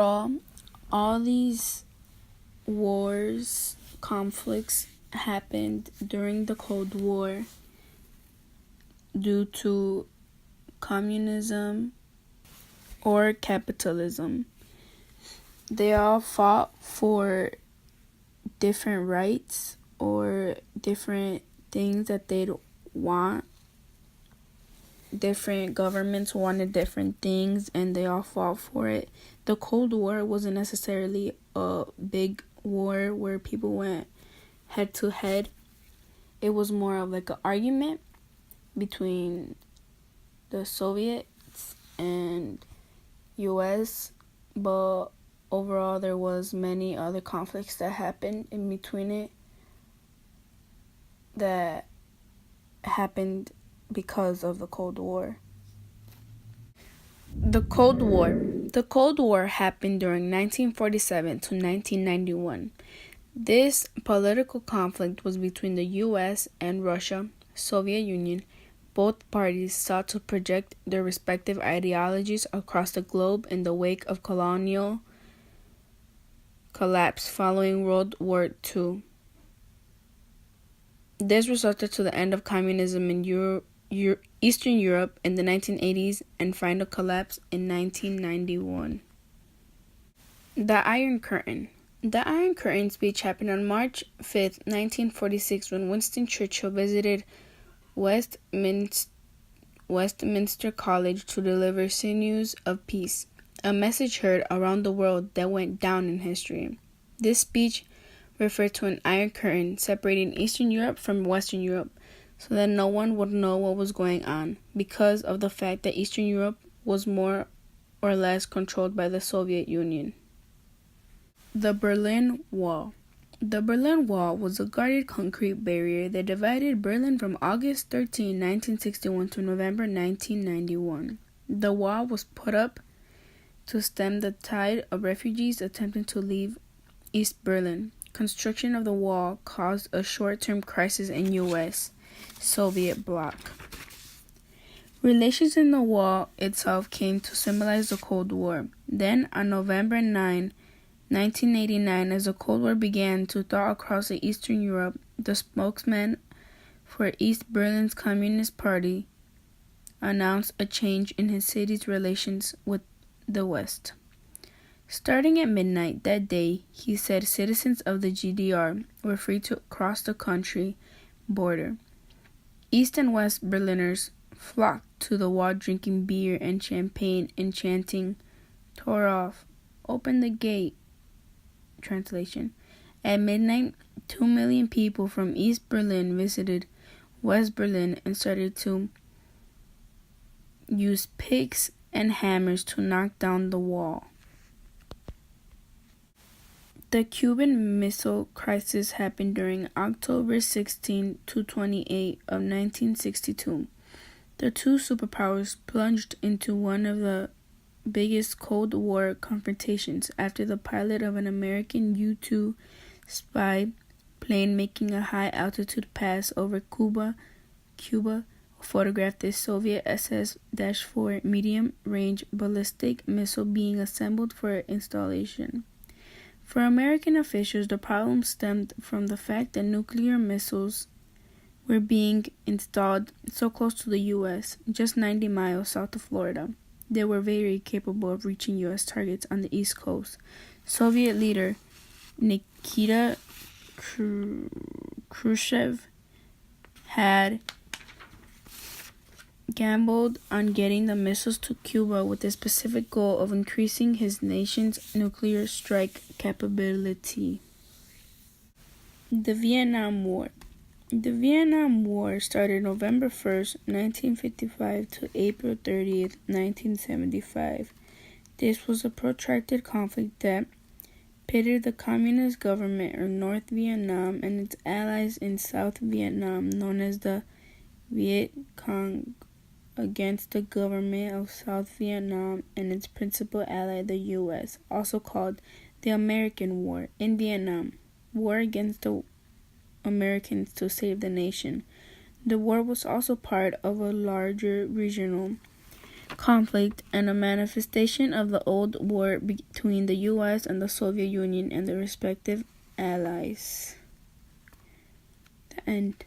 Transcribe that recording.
overall, all these conflicts happened during the Cold War due to communism or capitalism. They all fought for different rights or different things that they'd want. Different governments wanted different things and they all fought for it. The Cold War wasn't necessarily a big war where people went head to head. It was more of like an argument between the Soviets and US, but overall there was many other conflicts that happened in between it that happened because of the Cold War. The Cold War happened during 1947 to 1991. This political conflict was between the US and Russia, Soviet Union. Both parties sought to project their respective ideologies across the globe in the wake of colonial collapse following World War II. This resulted to the end of communism in Eastern Europe in the 1980s and final collapse in 1991. The Iron Curtain. The Iron Curtain speech happened on March 5, 1946, when Winston Churchill visited Westminster College to deliver Sinews of Peace, a message heard around the world that went down in history. This speech referred to an Iron Curtain separating Eastern Europe from Western Europe so that no one would know what was going on because of the fact that Eastern Europe was more or less controlled by the Soviet Union. The Berlin Wall. The Berlin Wall was a guarded concrete barrier that divided Berlin from August 13, 1961 to November 1991. The wall was put up to stem the tide of refugees attempting to leave East Berlin. Construction of the wall caused a short-term crisis in U.S.-Soviet bloc. Relations in the wall itself came to symbolize the Cold War. Then, on November 9, 1989, as the Cold War began to thaw across Eastern Europe, the spokesman for East Berlin's Communist Party announced a change in his city's relations with the West. Starting at midnight that day, he said citizens of the GDR were free to cross the country border. East and West Berliners flocked to the wall drinking beer and champagne and chanting, "Tore off, open the gate." Translation. At midnight, 2 million people from East Berlin visited West Berlin and started to use picks and hammers to knock down the wall. The Cuban Missile Crisis happened during October 16 to 28 of 1962. The two superpowers plunged into one of the biggest Cold War confrontations after the pilot of an American U-2 spy plane making a high-altitude pass over Cuba, photographed a Soviet SS-4 medium-range ballistic missile being assembled for installation. For American officials, the problem stemmed from the fact that nuclear missiles were being installed so close to the U.S., just 90 miles south of Florida. They were very capable of reaching U.S. targets on the East Coast. Soviet leader Nikita Khrushchev had gambled on getting the missiles to Cuba with the specific goal of increasing his nation's nuclear strike capability. The Vietnam War. The Vietnam War started November 1st, 1955 to April 30th, 1975. This was a protracted conflict that pitted the Communist government of North Vietnam and its allies in South Vietnam, known as the Viet Cong, against the government of South Vietnam and its principal ally, the U.S., also called the American War in Vietnam, war against the Americans to save the nation. The war was also part of a larger regional conflict and a manifestation of the old war between the U.S. and the Soviet Union and their respective allies. The end.